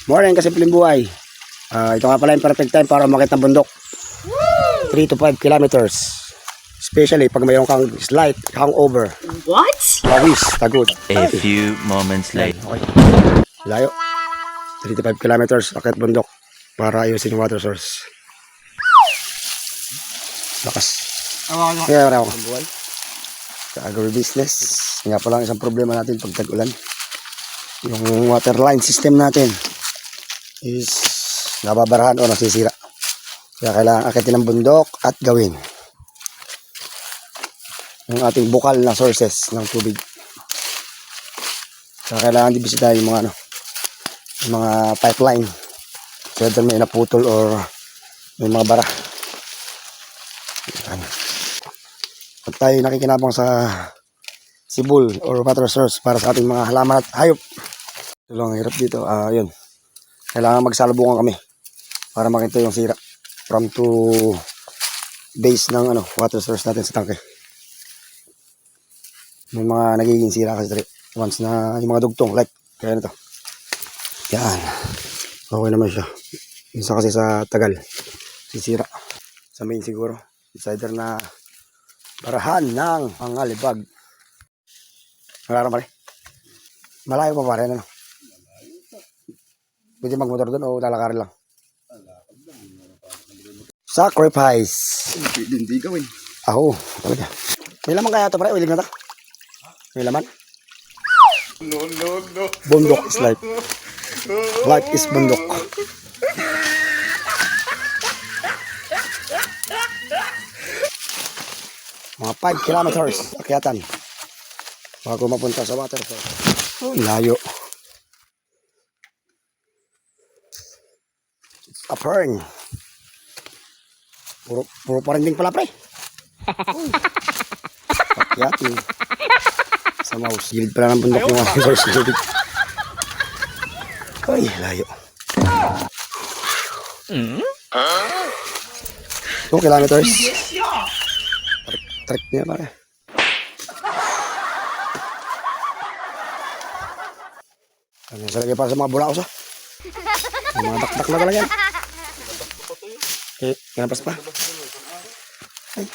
Morning kasi piling buhay. Ito nga pala yung perfect time para umakit ng bundok. 3 to 5 kilometers. Especially pag mayroon kang slight hangover. What? Pawis, pagod. A few moments later. Okay. Layo. 3 to 5 kilometers akit bundok para ayusin yung water source. Lakas. Kaya wala ako. Buhay. Sa agribusiness. Nga pala isang problema natin pag tag-ulan. Yung water line system natin is nababarahan o nasisira. Kaya kailangan akitin ng bundok at gawin yung ating bukal na sources ng tubig. Kaya kailangan dibisitahin yung mga yung mga pipeline. Kaya may naputol or may mga bara. Yan. Pag tayo nakikinabang sa sibol or water source para sa ating mga halaman at hayop. Ito lang hirap dito. Yun. Kailangan magsalubungan kami para makita yung sira from to base ng water source natin sa tangke. May mga nagiging sira kasi once na yung mga dugtong like kaya nito. Yan. Okay naman siya. Minsan kasi sa tagal sisira. Sa main siguro. It's either na barahan ng pangalibag. Malaram pare. Malayo pa pare ano? Pwede magmotor doon o lalakarin lang? Sacrifice. Hindi gawin. Ako, talaga. May laman kaya ito pare? Uilig na ito? May laman? No. Bundok is life. Life is bundok. Mga 5 kilometers akyatan bago mapunta sa water source. Layo. Apern. Puro pa rin din pala pre. Akyati. Sa mouse. Gilid pala ng bundok yung water source. Ay, layo. 2 kilometers. Trek niya pare. Ano sa lagay para sa mga bulaos ha? Mga dakdak na talaga yan. Okay, kinapas pa. Ay.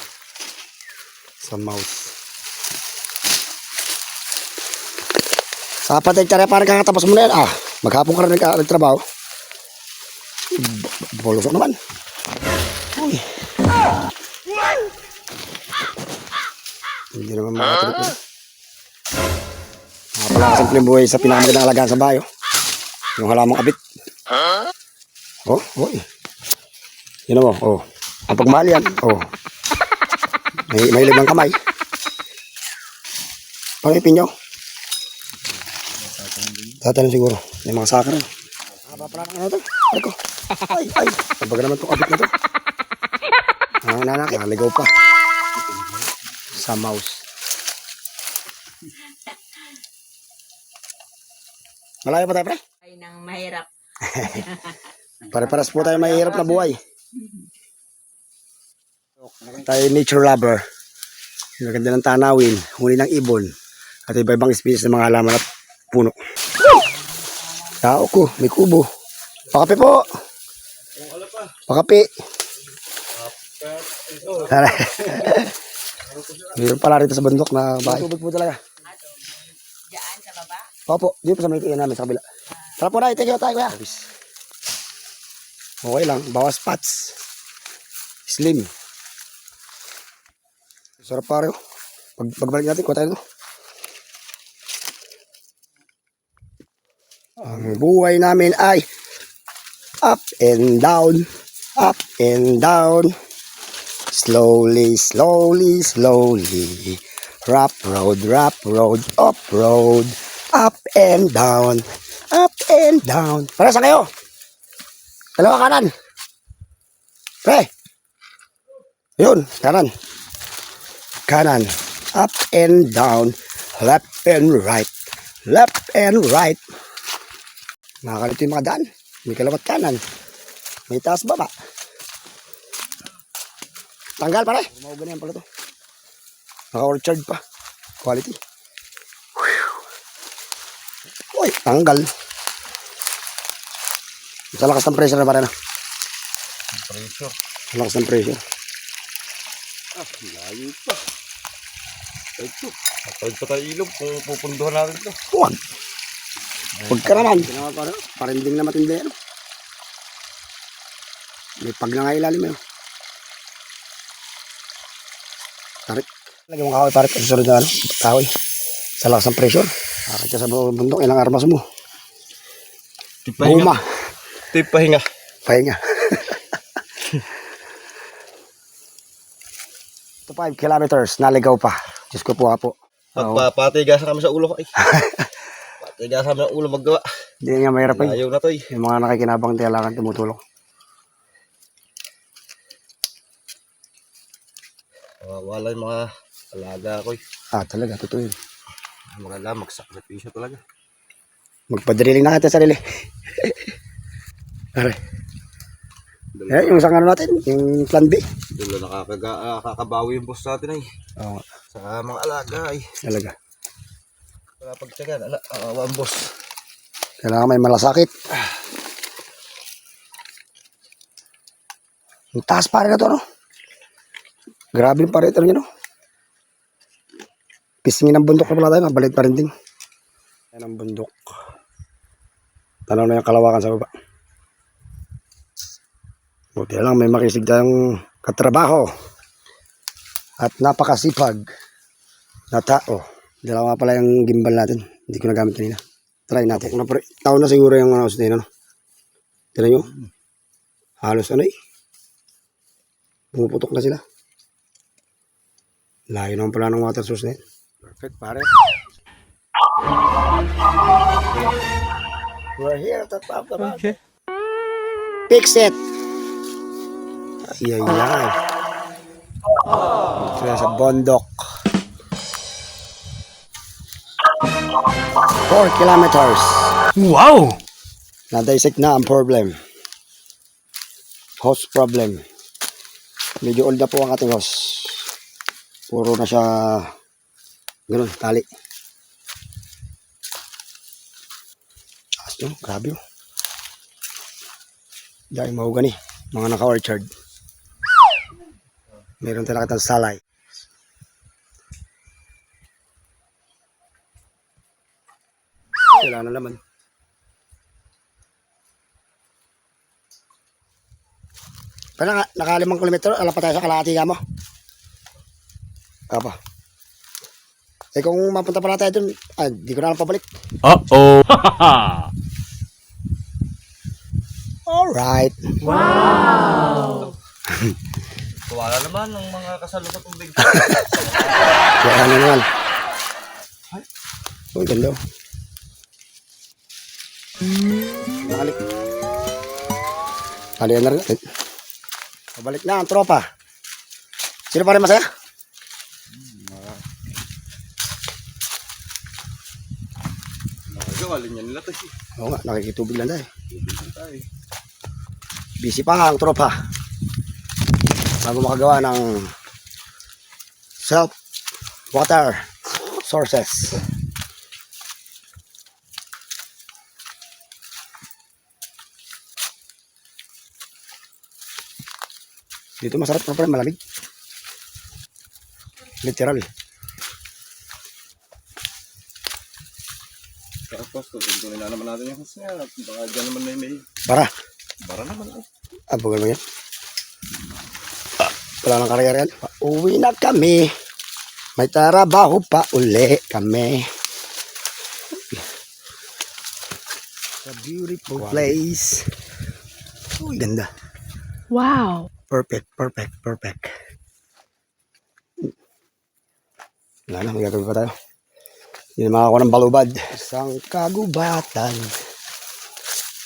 Sa mouse. Sa patay tara para kakatapos mo na yan. Maghapon ka rin nagtrabaho. Bolusok naman. Uy. Hindi naman makatrip ito. Pala kasimpleng buhay sa pinakamagandang alagaan sa bayo. Yung halamang abit. Oy. Yun mo, ang pagmahal yan, May libang kamay. Pangipin nyo. Tatanong siguro. May mga saka rin. Papalarang ano ito? Ay. Sabaga naman itong abit na ito. Nanak, naligaw pa. Sa mouse. Malayo pa tayo pre? Ay nang mahirap. Pare-paras po tayo mahirap na buhay. Tayo nature lover. Maganda ng tanawin, huli ng ibon, at iba-ibang species ng mga halaman at puno. Tao ko, may kubo. Pakape po. Pakape. Mayroon pala rito sa bundok na bahay. Tubig po talaga. Diyan sa baba. Opo, dito sa may tiyan namin sa kabila. Tara po na, take tayo kuya. Okay lang, bawas spots. Slim. Sarap pare. Pagbalik natin, kuha tayo. Ang buhay namin ay up and down, up and down. Slowly. Rough road, off-road. Up and down. Para saan kayo? Dalawa kanan. Pre. Yun, kanan. Up and down. Left and right. Nakakalito yung mga daan. May kalawat kanan. May taas baba. Tanggal pare. Maugan yan pala to. Naka-orchard pa. Quality. Uy, tanggal. Sa lakas ng pressure na pare na. Pressure. Sa lakas ng pressure. Ah, layo pa. Ito. Kapag pa tayo ilog kung pupunduhan natin ito. Huwag. Huwag ka naman. Ginawa pa rin. Parinding na matindi. Ano? May pag na nga ilalim yun. Tarik. Lagyan mo kahoy pare. Susunod na ano. Kahoy. Sa lakas ng pressure. Akit ka sa bundok. Ilang armas mo. Buma. Tip pahinga. Pahinga. Ito 5 kilometers. Naligaw pa. Diyos ko po po. Patigasan kami sa ulo ko. Patigasan kami sa ulo maggawa. Hindi nga mahirap ay. Layo na to eh. Yung mga nakikinabang kailangan tumutulong. Wala yung mga alaga ko eh. Talaga. Totoo yun. Mga lamag sakripisyo talaga. Magpadrilling na natin sarili. Aray. Yung isang ano natin. Yung plan B. Dula nakakabawi yung boss natin ay. Oo. Sa mga alaga ay. Talaga. Wala pagtsagan. Awa ang boss. Kailangan may malasakit. Yung taas pa rin na to, no? Grabe yung parito nyo, no? Pisingin ng bundok na pala tayo. Mabalik pa rin din. Yan ang bundok. Tanaw na yung kalawakan sa baba. Buti na lang may makisig tayong katrabaho. At napakasipag na tao. Dalawa pala yung gimbal natin. Hindi ko nagamit kanina. Try natin. Taon na siguro yung house na yun, ano? Tignan nyo. Halos ano eh. Pumuputok na sila. Layo naman pala ng water source na yun. Perfect pare. We're here at the top of the mountain. Fix it! Ay. Ito sa bundok. 4 kilometers. Wow! Na-dissect na ang problem. Hose problem. Medyo old na po ang ating hose. Puro na siya ganun, tali. Taas nyo, grabe yun. Dahil mahugani, mga naka-orchard. Meron tayo nakita sa salay. Wala na naman. Pero naka 5 kilometro, alam pa tayo sa kalahati ka mo. Apa? Eh kung mapunta pa na tayo dun, di ko na lang pabalik. Uh-oh! Alright. Wow! Wala naman ng mga kasalo sa tubig. Kaya ano naman. Uy, ganda. Balik. Balikan na rin natin. Pabalik na ang tropa. Sino pa rin masaya? Nakagawalin yan nila to. Oo nga, nakikitubig lang tayo. Tayo. Busy pa ang tropa. Bago makagawa ng self water sources. Dito masarap pa pala, malamig. Literal. Tapos, tutunin na naman natin yung hose niya. Baka dyan naman may Bara. bara naman. Bugal mo yan. Wala nang karayar yan. Pauwi na kami. May trabaho pa uli kami. A beautiful place. Uy, ganda. Wow. Perfect. Wala na, may gagawin pa tayo. Hindi na makakuha ng balubad. Isang kagubatan.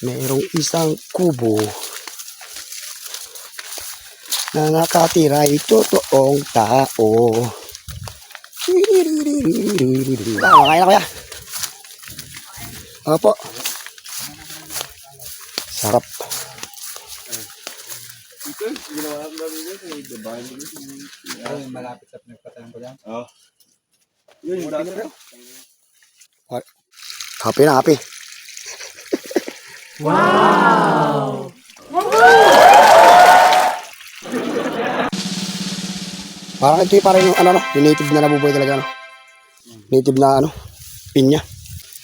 Mayroong isang kubo na nakatira ay totoong tao. Makain na kuya. Opo. Sarap. Ito, ginawa namin yun. Dabahan din yun. Malapit sa pinagpatayan ko lang. Oo. Yun, yung dati. Happy na, happy. Wow! Parang ito yung parang yung ano, yung native na nabubuhay talaga, ano. Native na, ano, pinya.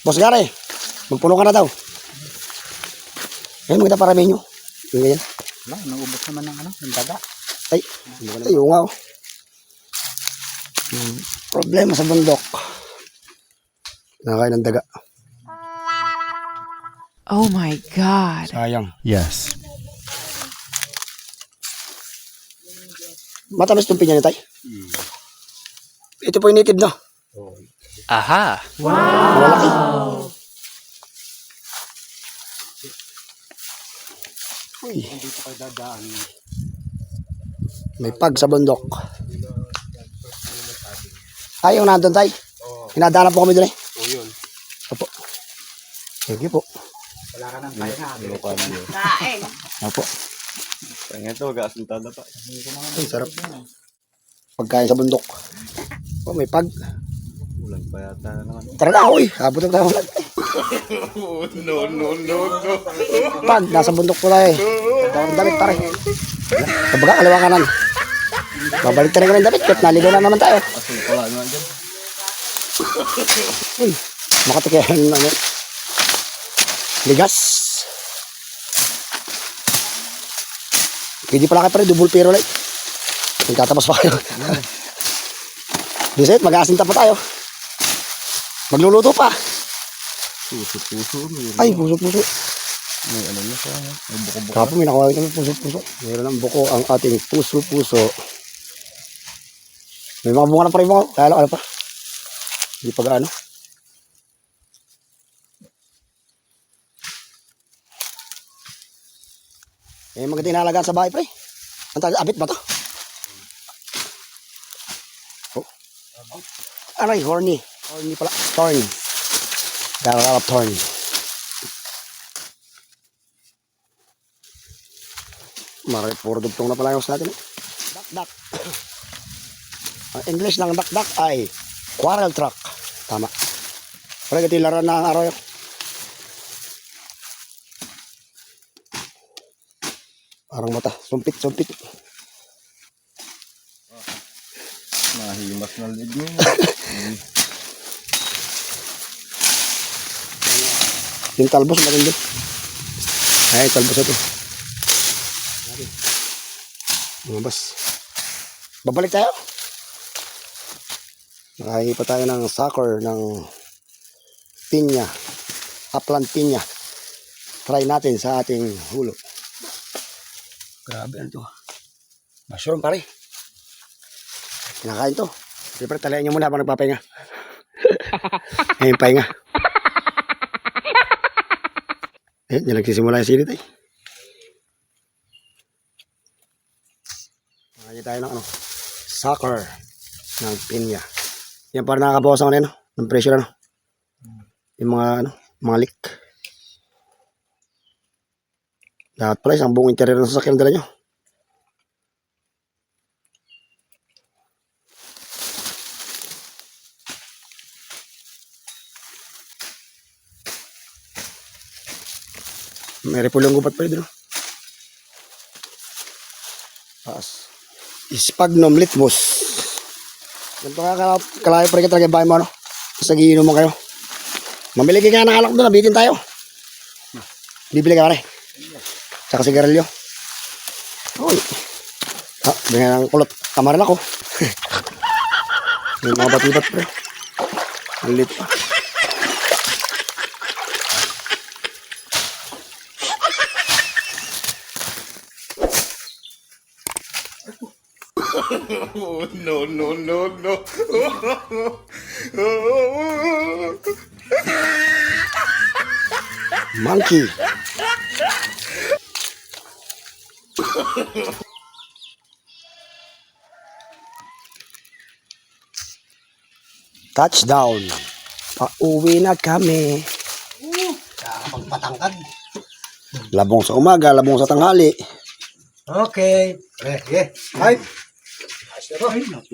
Boss Gary, magpuno ka na daw. Ayun, maganda parami nyo. Yung ganyan. Wala, naubos naman ng ano, ng daga. Ay, ayun nga, oh. Problema sa bundok. Nakakain ng daga. Oh my God. Sayang. Yes. Matamis itong pinya niya, tay. Ito po yung native na. Aha. Malaki. Uy. May pag sa bundok. Ay, yung nandun, tay. Hinadaanan po kami doon eh. Opo. Sige po. Kain. Opo. Kaya ito, mag-aasintada pa. Ay, sarap. Pagkain sa bundok. Oh, may pag. Ulan pa yata naman. Tara na, uy. Abot na tayo. No. Pag, nasa bundok po tayo eh. Tawag damit pare. Kabaga, kaliwa kanan. Babalik tayo ng damit. Kahit naligo na naman tayo. Aso pala naman dyan. Uy, makatikihan ano. Ligas. Pwede pala kayo pare, double pero like. Magtatapos pa kayo. Bisit, mag-aasinta pa tayo. Magluluto pa. Puso. Ay, puso-puso. May ano na sa may buko-buko. Kapo, may nakuha kami puso-puso. Mayroon ng buko ang ating puso-puso. May mga bunga na pa rin mga. Kaya lang, ano pa. Hindi pa gaano. Eh, maganda inalagaan sa bahay, pre. Ang taga, abit ba to? Oh. Aray, horny. Horny pala. Thorn. Dararap thorn. Maray, puro dugtong na pala yung natin. Dak-dak. Ang English ng dak-dak ay quarrel truck. Tama. Pero ito yung laran ng araw yun. Parang mata. Sumpit. Nahimas na lid mo. Yung talbos, maganda. Ay, talbos ito. Lumabas. Babalik tayo. Nakahingi pa tayo ng sucker ng pinya. Upland pinya. Try natin sa ating hulo. Grabe ano to. Mushroom pare. Kinakain to. Siyempre talayan nyo muna habang nagpapahinga. Ngayon pahinga. Eh, yan nagsisimula yung sinit eh. Makanya tayo ng ano, sucker ng pinya. Yan para nakakabawas ako na yun, ng pressure ano. Yung mga ano, mga leak. Dapat pala isang buong interior ng sasakyan dala nyo. May repulong gubat pa rin. Taas. Sphagnum litmus. Ganito kalayo pa rin ka talaga yung bahay mo, ano? Tapos nagiinom mo kayo. Mamili ka ng alak doon, nabitin tayo. Bibili ka pare. Tsaka sigarilyo. Uy. Ah, ganyan ang kulot. Kamaran ako. May mga batibat pre. Malit pa. No. Monkey. Touchdown. Pauwi na kami. Patangkad. Labong sa umaga, labong sa tanghali. Okay. Okay. Ay. Ayos na to.